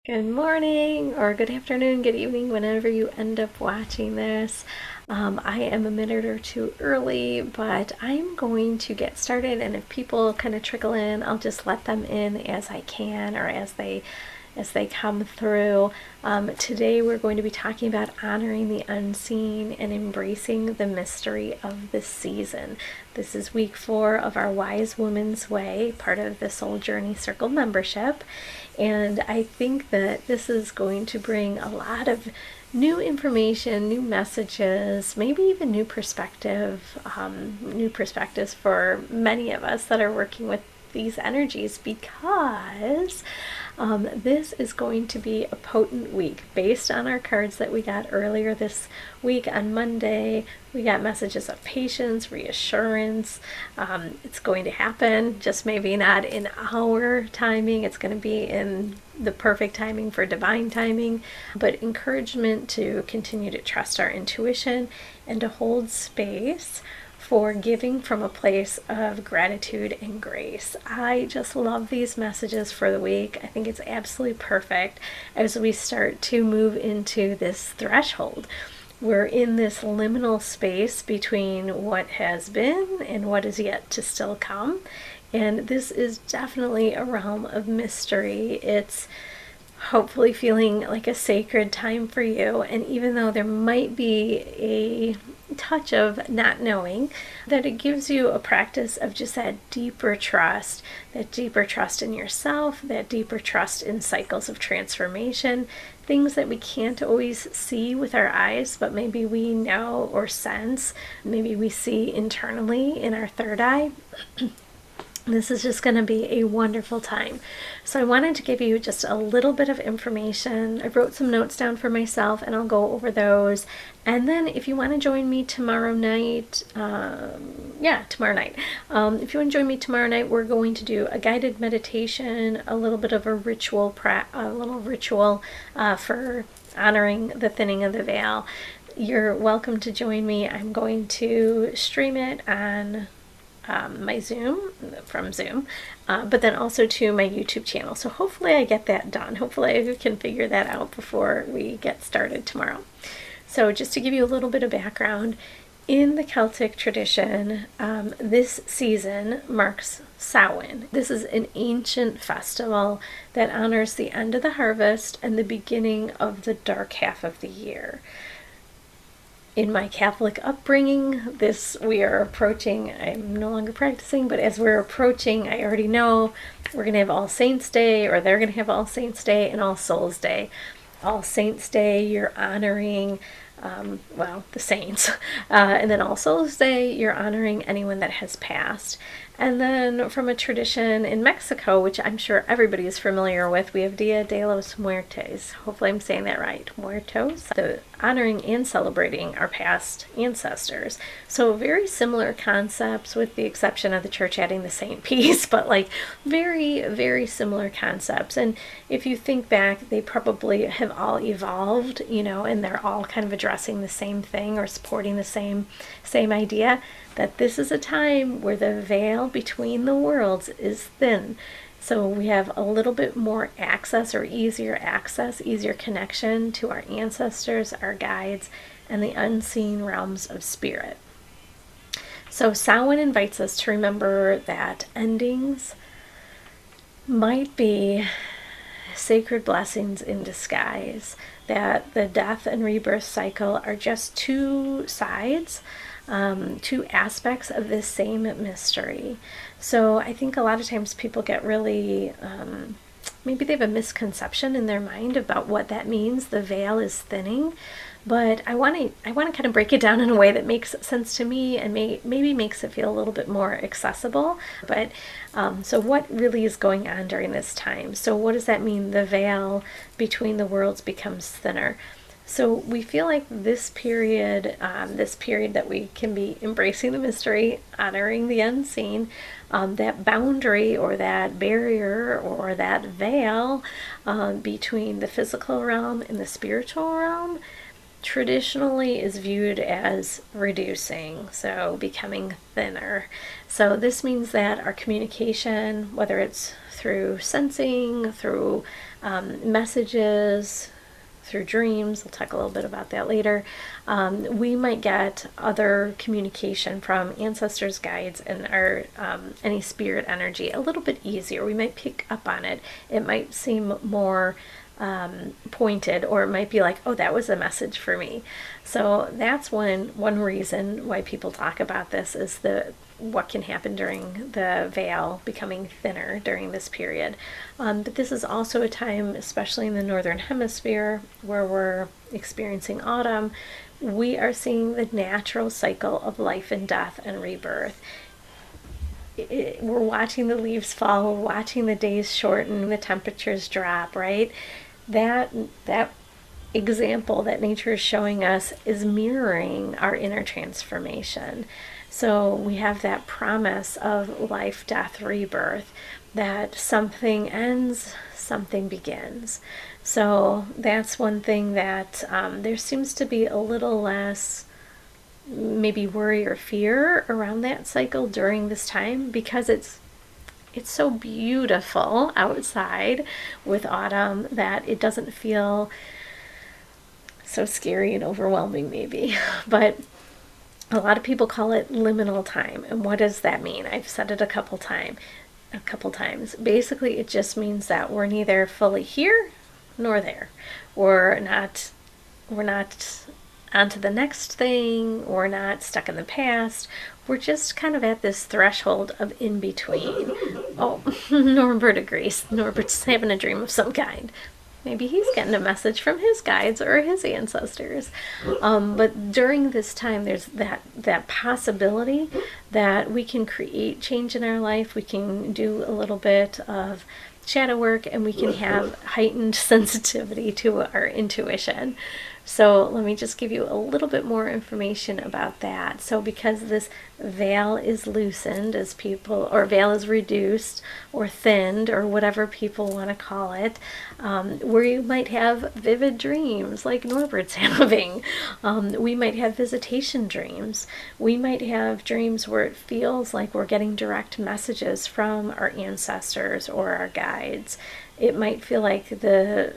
Good morning, or good afternoon, good evening, whenever you end up watching this. I am a minute or two early, but I'm going to get started, and if people kind of trickle in, I'll just let them in as I can or as they come through. Today we're going to be talking about honoring the unseen and embracing the mystery of the season. This is week 4 of our Wise Woman's Way, part of the Soul Journey Circle membership. And I think that this is going to bring a lot of new information, new messages, maybe even new perspectives for many of us that are working with these energies, because this is going to be a potent week based on our cards that we got earlier this week. On Monday, we got messages of patience, reassurance. It's going to happen, just maybe not in our timing. It's going to be in the perfect timing for divine timing, but encouragement to continue to trust our intuition and to hold space for giving from a place of gratitude and grace. I just love these messages for the week. I think it's absolutely perfect as we start to move into this threshold. We're in this liminal space between what has been and what is yet to still come. And this is definitely a realm of mystery. It's hopefully feeling like a sacred time for you. And even though there might be a touch of not knowing, that it gives you a practice of just that deeper trust in yourself, that deeper trust in cycles of transformation, things that we can't always see with our eyes, but maybe we know or sense, maybe we see internally in our third eye. This is just going to be a wonderful time. So I wanted to give you just a little bit of information. I wrote some notes down for myself and I'll go over those. And then if you want to join me tomorrow night, if you want to join me tomorrow night, we're going to do a guided meditation, a little bit of a ritual, for honoring the thinning of the veil. You're welcome to join me. I'm going to stream it on my Zoom, but then also to my YouTube channel. So hopefully I get that done. Hopefully I can figure that out before we get started tomorrow. So just to give you a little bit of background, in the Celtic tradition, this season marks Samhain. This is an ancient festival that honors the end of the harvest and the beginning of the dark half of the year. In my Catholic upbringing, we are approaching, I'm no longer practicing, but as we're approaching, I already know we're going to have All Saints Day, or they're going to have All Saints Day and All Souls Day. All Saints Day, you're honoring, the saints. And then All Souls Day, you're honoring anyone that has passed. And then from a tradition in Mexico, which I'm sure everybody is familiar with, we have Dia de los Muertos. Hopefully I'm saying that right. Muertos. The honoring and celebrating our past ancestors. So very similar concepts, with the exception of the church adding the saint piece, but like very, very similar concepts. And if you think back, they probably have all evolved, and they're all kind of addressing the same thing or supporting the same idea, that this is a time where the veil between the worlds is thin. So we have a little bit more access, easier connection to our ancestors, our guides, and the unseen realms of spirit. So Samhain invites us to remember that endings might be sacred blessings in disguise, that the death and rebirth cycle are just two sides, two aspects of this same mystery. So I think a lot of times people get really, maybe they have a misconception in their mind about what that means. The veil is thinning, but I want to kind of break it down in a way that makes sense to me and maybe makes it feel a little bit more accessible. But so what really is going on during this time? So what does that mean? The veil between the worlds becomes thinner. So we feel like this period that we can be embracing the mystery, honoring the unseen, that boundary or that barrier or that veil between the physical realm and the spiritual realm traditionally is viewed as reducing, so becoming thinner. So this means that our communication, whether it's through sensing, through messages, through dreams. I'll talk a little bit about that later. We might get other communication from ancestors, guides, and our any spirit energy a little bit easier. We might pick up on it. It might seem more pointed, or it might be like, oh, that was a message for me. So that's one reason why people talk about this, is what can happen during the veil becoming thinner during this period. But this is also a time, especially in the Northern Hemisphere, where we're experiencing autumn. We are seeing the natural cycle of life and death and rebirth. We're watching the leaves fall, we're watching the days shorten, the temperatures drop, right? That example that nature is showing us is mirroring our inner transformation. So we have that promise of life, death, rebirth, that something ends, something begins. So that's one thing that there seems to be a little less maybe worry or fear around that cycle during this time, because it's so beautiful outside with autumn that it doesn't feel so scary and overwhelming maybe. But a lot of people call it liminal time. And what does that mean? I've said it a couple times. Basically, it just means that we're neither fully here nor there. We're not on to the next thing. We're not stuck in the past. We're just kind of at this threshold of in between. Oh, Norbert agrees. Norbert's having a dream of some kind. Maybe he's getting a message from his guides or his ancestors. But during this time, there's that possibility that we can create change in our life. We can do a little bit of shadow work, and we can have heightened sensitivity to our intuition. So let me just give you a little bit more information about that. So because this veil is loosened, or veil is reduced or thinned, or whatever people want to call it, where you might have vivid dreams like Norbert's having. We might have visitation dreams. We might have dreams where it feels like we're getting direct messages from our ancestors or our guides. It might feel like the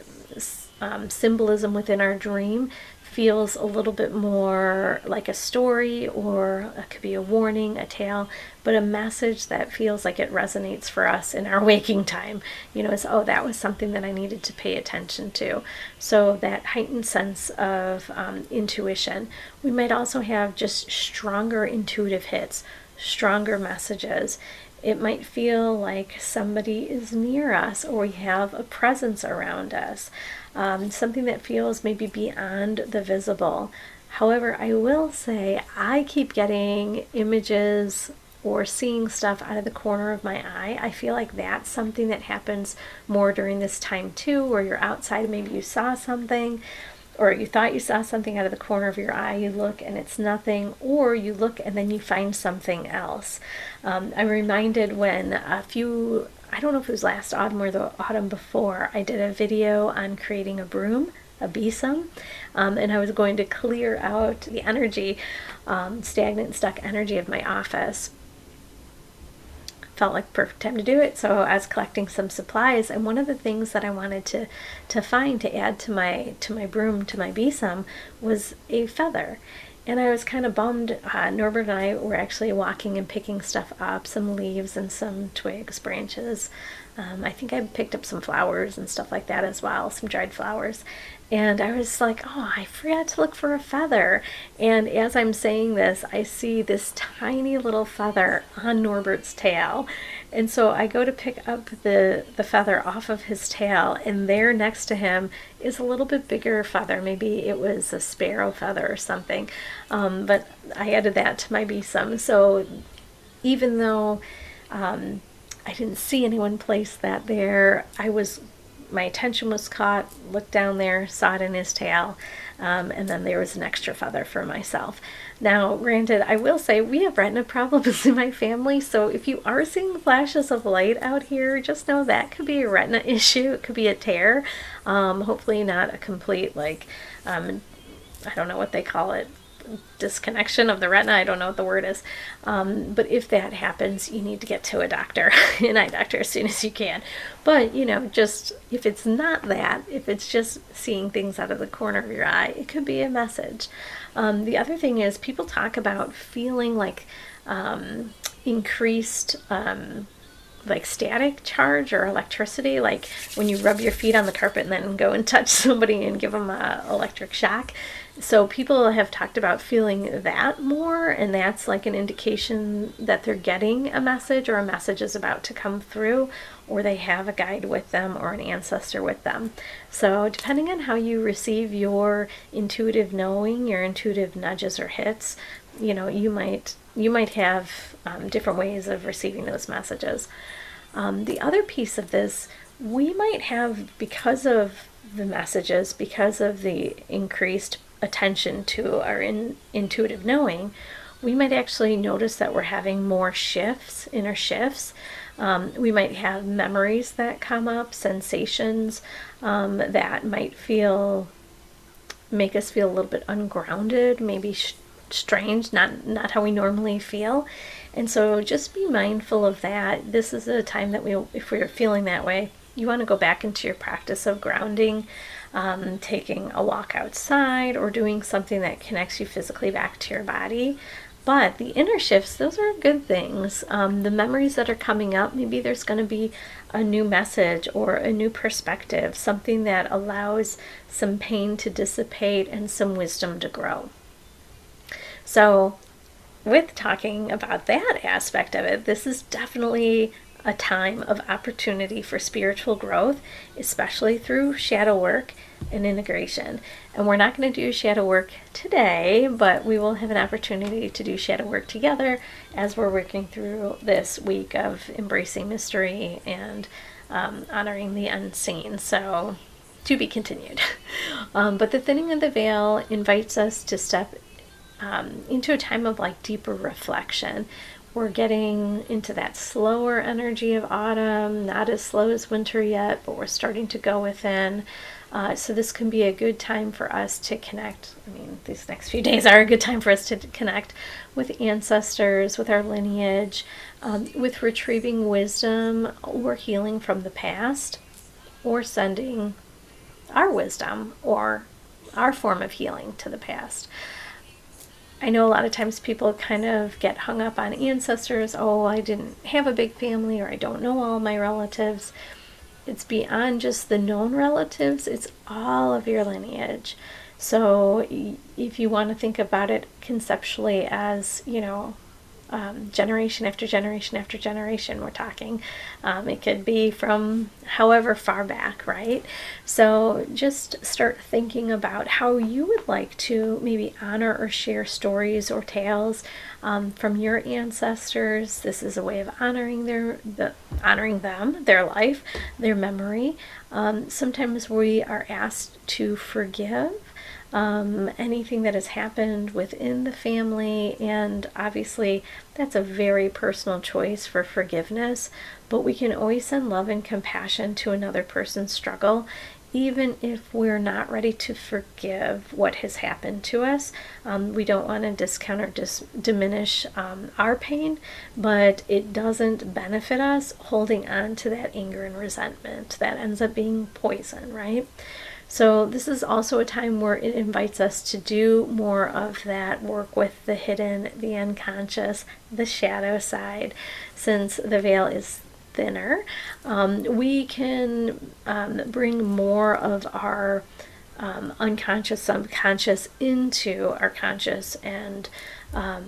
symbolism within our dream feels a little bit more like a story, or it could be a warning, a tale, but a message that feels like it resonates for us in our waking time. It's, oh, that was something that I needed to pay attention to. So that heightened sense of intuition. We might also have just stronger intuitive hits, stronger messages. It might feel like somebody is near us, or we have a presence around us. Something that feels maybe beyond the visible. However, I will say I keep getting images or seeing stuff out of the corner of my eye. I feel like that's something that happens more during this time too, where you're outside, maybe you saw something, or you thought you saw something out of the corner of your eye, you look and it's nothing, or you look and then you find something else. I'm reminded when I don't know if it was last autumn or the autumn before, I did a video on creating a broom, a besom, and I was going to clear out the energy, stagnant, stuck energy of my office. Felt like perfect time to do it, so I was collecting some supplies, and one of the things that I wanted to find to add to my broom, to my besom, was a feather. And I was kind of bummed. Norbert and I were actually walking and picking stuff up, some leaves and some twigs, branches. I think I picked up some flowers and stuff like that as well, some dried flowers. And I was like, oh, I forgot to look for a feather. And as I'm saying this, I see this tiny little feather on Norbert's tail. And so I go to pick up the feather off of his tail, and there next to him is a little bit bigger feather. Maybe it was a sparrow feather or something. But I added that to my besom. So even though I didn't see anyone place that there, my attention was caught, looked down there, saw it in his tail, and then there was an extra feather for myself. Now, granted, I will say we have retina problems in my family, so if you are seeing flashes of light out here, just know that could be a retina issue. It could be a tear. Hopefully not a complete, I don't know what they call it, disconnection of the retina. I don't know what the word is. But if that happens, you need to get to a doctor, an eye doctor, as soon as you can. But, just if it's not that, if it's just seeing things out of the corner of your eye, it could be a message. The other thing is people talk about feeling like increased like static charge or electricity, like when you rub your feet on the carpet and then go and touch somebody and give them a electric shock. So people have talked about feeling that more, and that's like an indication that they're getting a message, or a message is about to come through, or they have a guide with them or an ancestor with them. So depending on how you receive your intuitive knowing, your intuitive nudges or hits, you might have different ways of receiving those messages. The other piece of this, we might have, because of the messages, because of the increased attention to our intuitive knowing, we might actually notice that we're having more shifts, inner shifts. We might have memories that come up, sensations that might make us feel a little bit ungrounded, maybe strange, not how we normally feel. And so just be mindful of that. This is a time that if we're feeling that way, you want to go back into your practice of grounding, taking a walk outside, or doing something that connects you physically back to your body. But the inner shifts, those are good things. The memories that are coming up, maybe there's going to be a new message or a new perspective, something that allows some pain to dissipate and some wisdom to grow. So with talking about that aspect of it, this is definitely a time of opportunity for spiritual growth, especially through shadow work and integration. And we're not going to do shadow work today, but we will have an opportunity to do shadow work together as we're working through this week of embracing mystery and honoring the unseen. So to be continued. But the thinning of the veil invites us to step into a time of like deeper reflection. We're getting into that slower energy of autumn, not as slow as winter yet, but we're starting to go within. So this can be a good time for us to connect. I mean, these next few days are a good time for us to connect with ancestors, with our lineage, with retrieving wisdom or healing from the past, or sending our wisdom or our form of healing to the past. I know a lot of times people kind of get hung up on ancestors. Oh, I didn't have a big family, or I don't know all my relatives. It's beyond just the known relatives. It's all of your lineage. So if you want to think about it conceptually as, generation after generation after generation, we're talking. It could be from however far back, right? So just start thinking about how you would like to maybe honor or share stories or tales from your ancestors. This is a way of honoring them, their life, their memory. Sometimes we are asked to forgive anything that has happened within the family, and obviously that's a very personal choice for forgiveness, but we can always send love and compassion to another person's struggle, even if we're not ready to forgive what has happened to us. We don't want to discount or diminish our pain, but it doesn't benefit us holding on to that anger and resentment. That ends up being poison, right? So this is also a time where it invites us to do more of that work with the hidden, the unconscious, the shadow side. Since the veil is thinner, we can bring more of our unconscious, subconscious into our conscious, and oh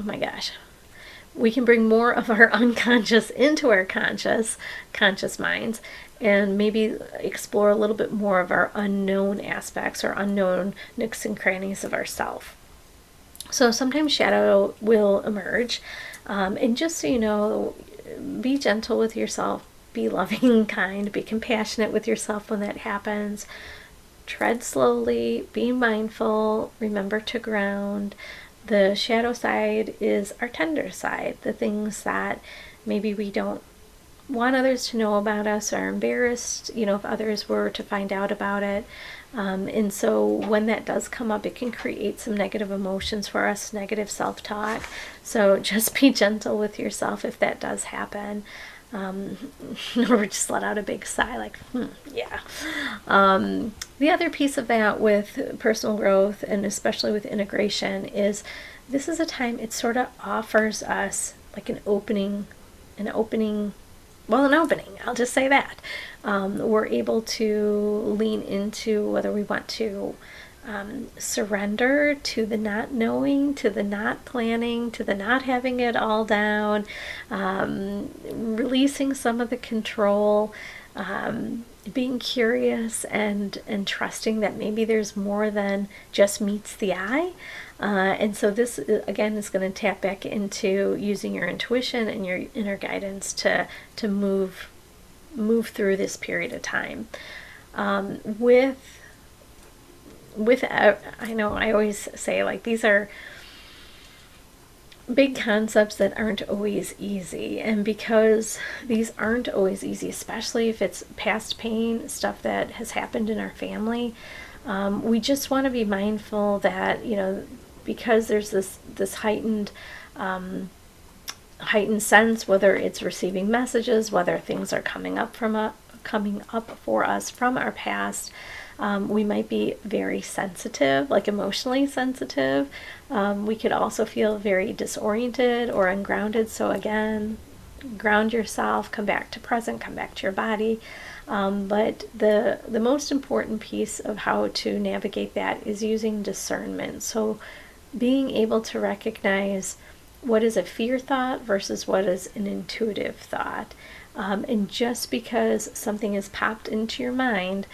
my gosh. We can bring more of our unconscious into our conscious minds, and maybe explore a little bit more of our unknown aspects or unknown nooks and crannies of ourself. So sometimes shadow will emerge, and just so you know, be gentle with yourself, be loving, kind, be compassionate with yourself when that happens. Tread slowly, be mindful, remember to ground. The shadow side is our tender side, the things that maybe we don't want others to know about us, are embarrassed, if others were to find out about it. And so when that does come up, it can create some negative emotions for us, negative self-talk. So just be gentle with yourself if that does happen. Or just let out a big sigh like, yeah. The other piece of that with personal growth, and especially with integration, is this is a time it sort of offers us like an opening, I'll just say that. We're able to lean into whether we want to surrender to the not knowing, to the not planning, to the not having it all down, releasing some of the control, being curious and trusting that maybe there's more than just meets the eye. And so this, again, is going to tap back into using your intuition and your inner guidance to move through this period of time. I know I always say, like, these are big concepts that aren't always easy, and because these aren't always easy, especially if it's past pain, stuff that has happened in our family, we just want to be mindful that, because there's this heightened sense, whether it's receiving messages, whether things are coming up for us from our past, we might be very sensitive, like emotionally sensitive. We could also feel very disoriented or ungrounded. So again, ground yourself, come back to present, come back to your body. But the most important piece of how to navigate that is using discernment. So being able to recognize what is a fear thought versus what is an intuitive thought. And just because something has popped into your mind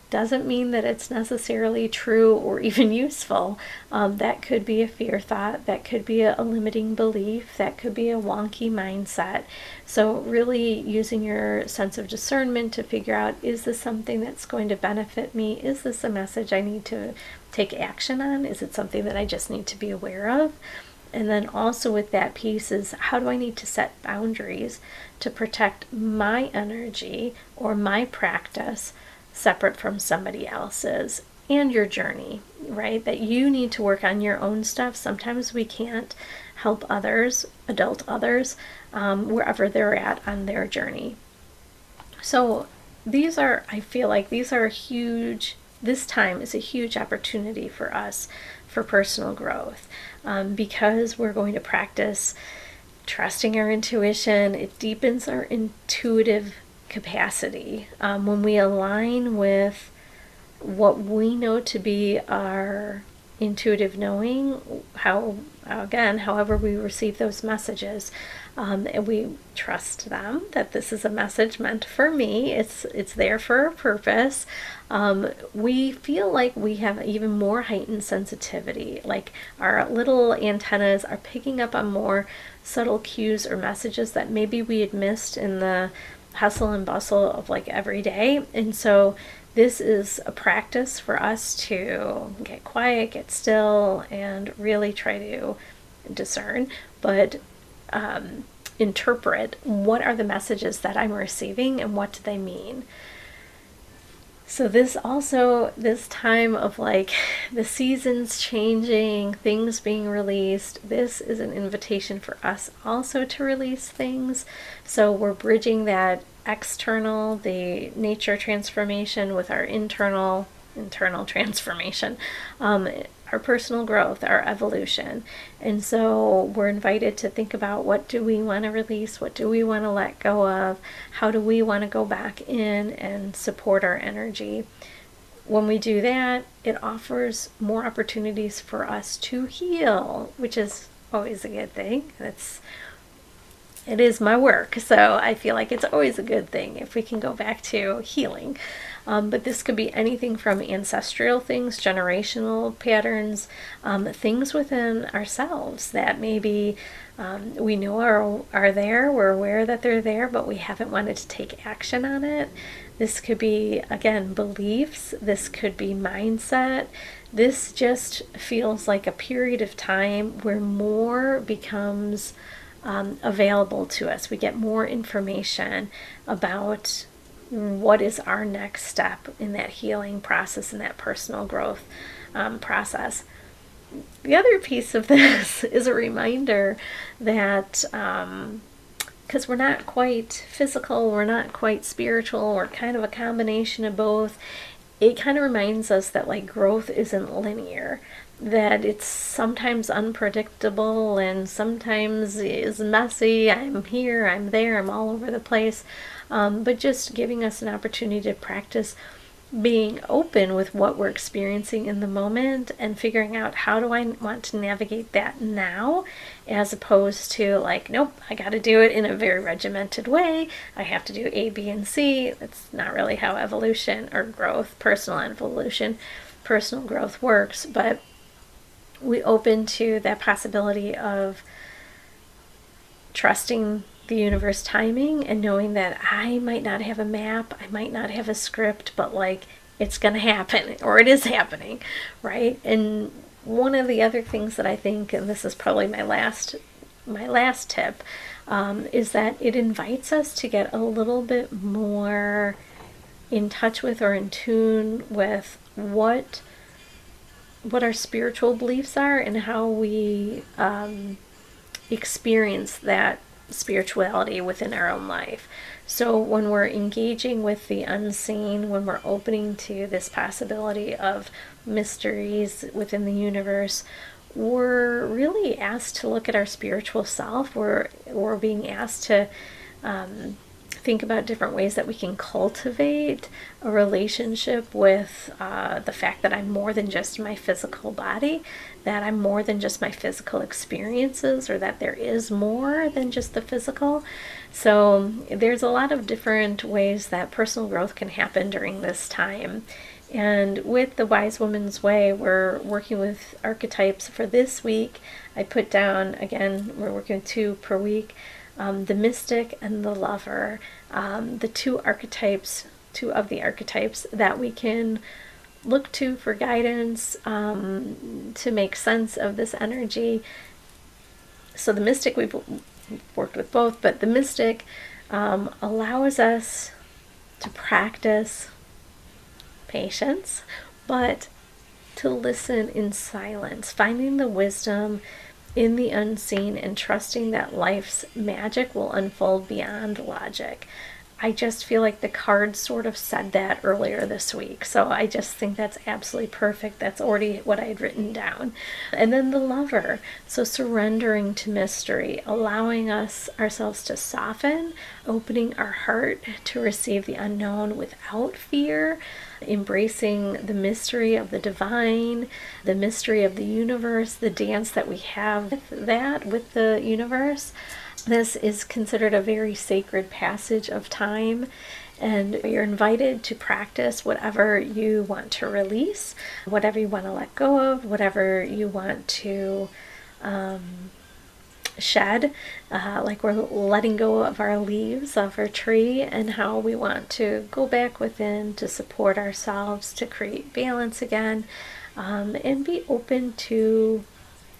doesn't mean that it's necessarily true or even useful. That could be a fear thought, that could be a limiting belief, that could be a wonky mindset. So really using your sense of discernment to figure out, is this something that's going to benefit me? Is this a message I need to take action on? Is it something that I just need to be aware of? And then also with that piece is, how do I need to set boundaries to protect my energy or my practice separate from somebody else's, and your journey, right? That you need to work on your own stuff. Sometimes we can't help others, adult others, wherever they're at on their journey. So I feel like these are huge. This time is a huge opportunity for us for personal growth, because we're going to practice trusting our intuition. It deepens our intuitive capacity. When we align with what we know to be our intuitive knowing, however we receive those messages, and we trust them, that this is a message meant for me, it's there for a purpose, we feel like we have even more heightened sensitivity, like our little antennas are picking up on more subtle cues or messages that maybe we had missed in the hustle and bustle of like every day. And so this is a practice for us to get quiet, get still, and really try to discern, but interpret what are the messages that I'm receiving and what do they mean. So this time of like the seasons changing, things being released, this is an invitation for us also to release things. So we're bridging that external, the nature transformation, with our internal transformation, our personal growth, our evolution. And so we're invited to think about, what do we want to release? What do we want to let go of? How do we want to go back in and support our energy? When we do that, it offers more opportunities for us to heal, which is always a good thing. It is my work, so I feel like it's always a good thing if we can go back to healing. But this could be anything from ancestral things, generational patterns, things within ourselves that maybe we know are there, we're aware that they're there, but we haven't wanted to take action on it. This could be, again, beliefs. This could be mindset. This just feels like a period of time where more becomes available to us. We get more information about what is our next step in that healing process, in that personal growth process. The other piece of this is a reminder that because we're not quite physical, we're not quite spiritual, we're kind of a combination of both. It kind of reminds us that like growth isn't linear, that it's sometimes unpredictable and sometimes is messy. I'm here, I'm there, I'm all over the place. But just giving us an opportunity to practice being open with what we're experiencing in the moment and figuring out how do I want to navigate that now, as opposed to like, nope, I got to do it in a very regimented way. I have to do A, B, and C. That's not really how evolution or growth, personal evolution, personal growth works. But we open to that possibility of trusting the universe timing and knowing that I might not have a map, I might not have a script, but like it's going to happen, or it is happening, right? And one of the other things that I think, and this is probably my last tip, is that it invites us to get a little bit more in touch with or in tune with what our spiritual beliefs are and how we experience that spirituality within our own life. So when we're engaging with the unseen, when we're opening to this possibility of mysteries within the universe, we're really asked to look at our spiritual self. We're being asked to think about different ways that we can cultivate a relationship with the fact that I'm more than just my physical body, that I'm more than just my physical experiences, or that there is more than just the physical. So there's a lot of different ways that personal growth can happen during this time. And with the Wise Woman's Way, we're working with archetypes for this week. I put down, again, we're working with 2 per week. The mystic and the lover, the 2 of the archetypes that we can look to for guidance, to make sense of this energy. So the mystic, we've worked with both, but the mystic allows us to practice patience, but to listen in silence, finding the wisdom in the unseen and trusting that life's magic will unfold beyond logic. I just feel like the cards sort of said that earlier this week. So I just think that's absolutely perfect. That's already what I had written down. And then the lover. So surrendering to mystery, allowing ourselves to soften, opening our heart to receive the unknown without fear, embracing the mystery of the divine, the mystery of the universe, the dance that we have with the universe. This is considered a very sacred passage of time, and you're invited to practice whatever you want to release, whatever you want to let go of, whatever you want to shed, like we're letting go of our leaves off our tree, and how we want to go back within to support ourselves, to create balance again, and be open to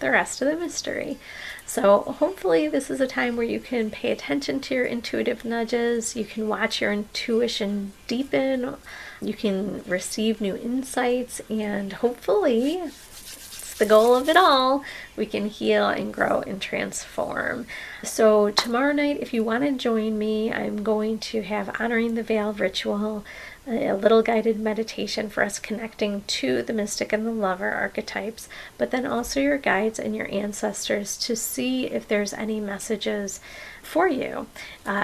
the rest of the mystery. So hopefully this is a time where you can pay attention to your intuitive nudges, you can watch your intuition deepen, you can receive new insights, and hopefully, it's the goal of it all, we can heal and grow and transform. So tomorrow night, if you want to join me, I'm going to have Honoring the Veil ritual, a little guided meditation for us connecting to the mystic and the lover archetypes, but then also your guides and your ancestors to see if there's any messages for you.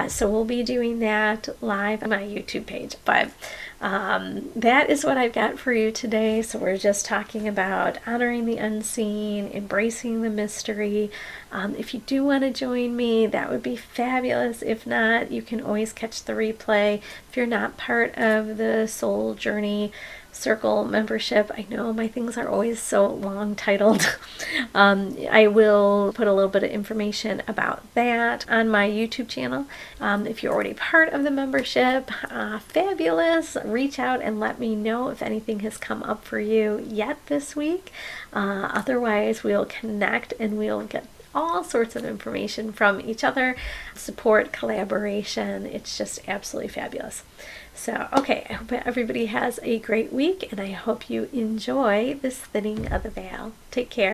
So we'll be doing that live on my YouTube page. But that is what I've got for you today. So we're just talking about honoring the unseen, embracing the mystery. If you do want to join me, that would be fabulous. If not, you can always catch the replay. If you're not part of the Soul Journey Circle membership, I know my things are always so long titled. I will put a little bit of information about that on my YouTube channel. If you're already part of the membership, fabulous. Reach out and let me know if anything has come up for you yet this week. Otherwise, we'll connect and we'll get all sorts of information from each other, support, collaboration. It's just absolutely fabulous. So, okay, I hope everybody has a great week, and I hope you enjoy this thinning of the veil. Take care.